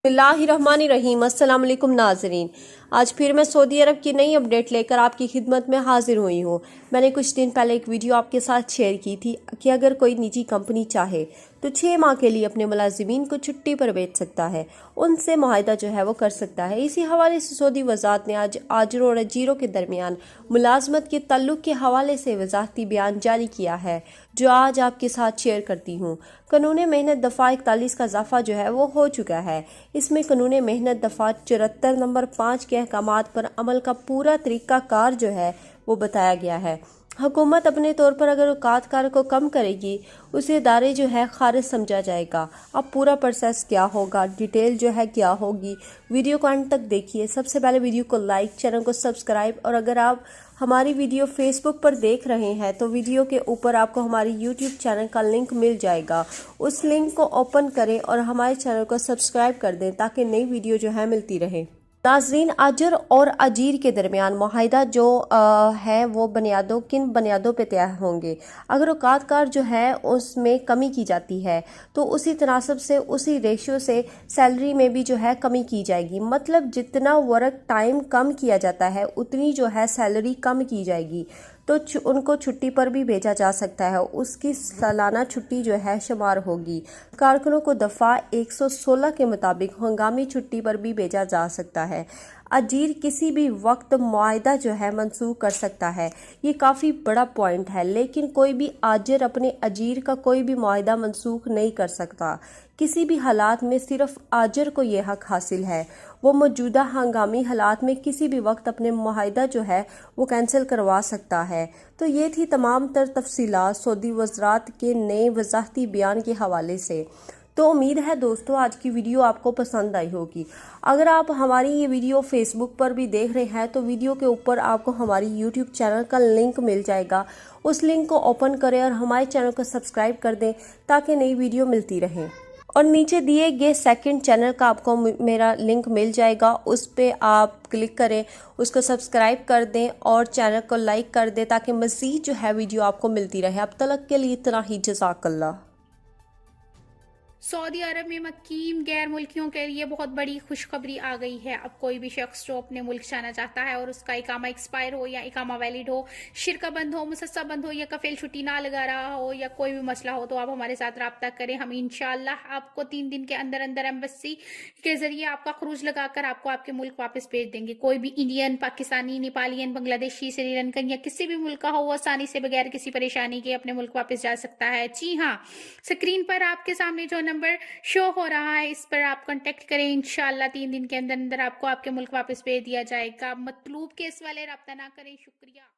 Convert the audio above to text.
बिस्मिल्लाहिर्रहमानिर्रहीम। अस्सलाम वालेकुम नाज़रीन, आज फिर मैं सऊदी अरब की नई अपडेट लेकर आपकी खिदमत में हाजिर हुई हूँ। मैंने कुछ दिन पहले एक वीडियो आपके साथ शेयर की थी कि अगर कोई निजी कंपनी चाहे तो 6 माह के लिए अपने मुलाजिमीन को छुट्टी पर भेज सकता है, उनसे मुआहिदा जो है वो कर सकता है। इसी हवाले से सऊदी वज़ारत ने आज आजरों और अजीरों के दरमियान मुलाजमत के ताल्लुक़ के हवाले से वज़ाहती बयान जारी किया है, जो आज आपके साथ शेयर करती हूँ। कानून मेहनत दफ़ा 41 का इजाफा जो है वो हो चुका है। इसमें कानून मेहनत दफ़ा 74 नंबर 5 के अहकामात पर अमल का पूरा तरीक़ा कार जो है वो बताया गया है। हुकूमत अपने तौर पर अगर औकातकार को कम करेगी, उसे इदारे जो है खारिज समझा जाएगा। अब पूरा प्रोसेस क्या होगा, डिटेल जो है क्या होगी, वीडियो को अंत तक देखिए। सबसे पहले वीडियो को लाइक, चैनल को सब्सक्राइब, और अगर आप हमारी वीडियो फेसबुक पर देख रहे हैं तो वीडियो के ऊपर आपको हमारी यूट्यूब चैनल का लिंक मिल जाएगा। उस लिंक को ओपन करें और हमारे चैनल को सब्सक्राइब कर दें ताकि नई वीडियो जो है मिलती रहे। नाज़रीन, अजर और अजीर के दरमियान मुआहिदा जो है वो किन बुनियादों पे तय होंगे। अगर औकातकार जो है उसमें कमी की जाती है तो उसी तनासब से, उसी रेशियो से सैलरी में भी जो है कमी की जाएगी। मतलब जितना वर्क टाइम कम किया जाता है उतनी जो है सैलरी कम की जाएगी। तो उनको छुट्टी पर भी भेजा जा सकता है, उसकी सालाना छुट्टी जो है शुमार होगी। कारकुनों को दफ़ा 116 के मुताबिक हंगामी छुट्टी पर भी भेजा जा सकता है। अजीर किसी भी वक्त मुआहिदा जो है मनसूख कर सकता है। ये काफ़ी बड़ा पॉइंट है, लेकिन कोई भी आजिर अपने अजीर का कोई भी मुआहिदा मनसूख नहीं कर सकता। किसी भी हालात में सिर्फ आजिर को ये हक हासिल है। वो मौजूदा हंगामी हालात में किसी भी वक्त अपने मुआहिदा जो है वो कैंसिल करवा सकता है। तो ये थी तमाम तर तफसीलात सऊदी वज़ारत के नए वज़ाहती बयान के हवाले से। तो उम्मीद है दोस्तों आज की वीडियो आपको पसंद आई होगी। अगर आप हमारी ये वीडियो फेसबुक पर भी देख रहे हैं तो वीडियो के ऊपर आपको हमारी यूट्यूब चैनल का लिंक मिल जाएगा। उस लिंक को ओपन करें और हमारे चैनल को सब्सक्राइब कर दें ताकि नई वीडियो मिलती रहे। और नीचे दिए गए सेकंड चैनल का आपको मेरा लिंक मिल जाएगा, उस पर आप क्लिक करें, उसको सब्सक्राइब कर दें और चैनल को लाइक कर दें ताकि मज़ीद जो है वीडियो आपको मिलती रहे। अब तक के लिए इतना ही, जज़ाकल्लाह। सऊदी अरब में मकीम गैर मुल्कियों के लिए बहुत बड़ी खुशखबरी आ गई है। अब कोई भी शख्स जो अपने मुल्क जाना चाहता है और उसका इकामा एक्सपायर हो या इकामा वैलिड हो, शिरका बंद हो, मुसस्सा बंद हो या कफील छुट्टी ना लगा रहा हो या कोई भी मसला हो, तो आप हमारे साथ रब्ता करें। हम इंशाल्लाह आपको 3 दिन के अंदर अंदर एम्बेसी के जरिए आपका खरूज लगाकर आपको आपके मुल्क वापस भेज देंगे। कोई भी इंडियन, पाकिस्तानी, नेपालियन, बांग्लादेशी, श्रीलंकन या किसी भी मुल्क का हो, वो आसानी से बगैर किसी परेशानी के अपने मुल्क वापस जा सकता है। जी हाँ, स्क्रीन पर आपके सामने जो नंबर शो हो रहा है इस पर आप कांटेक्ट करें। इंशाल्लाह 3 दिन के अंदर अंदर आपको आपके मुल्क वापस भेज दिया जाएगा। मतलूब केस वाले रब्ता ना करें। शुक्रिया।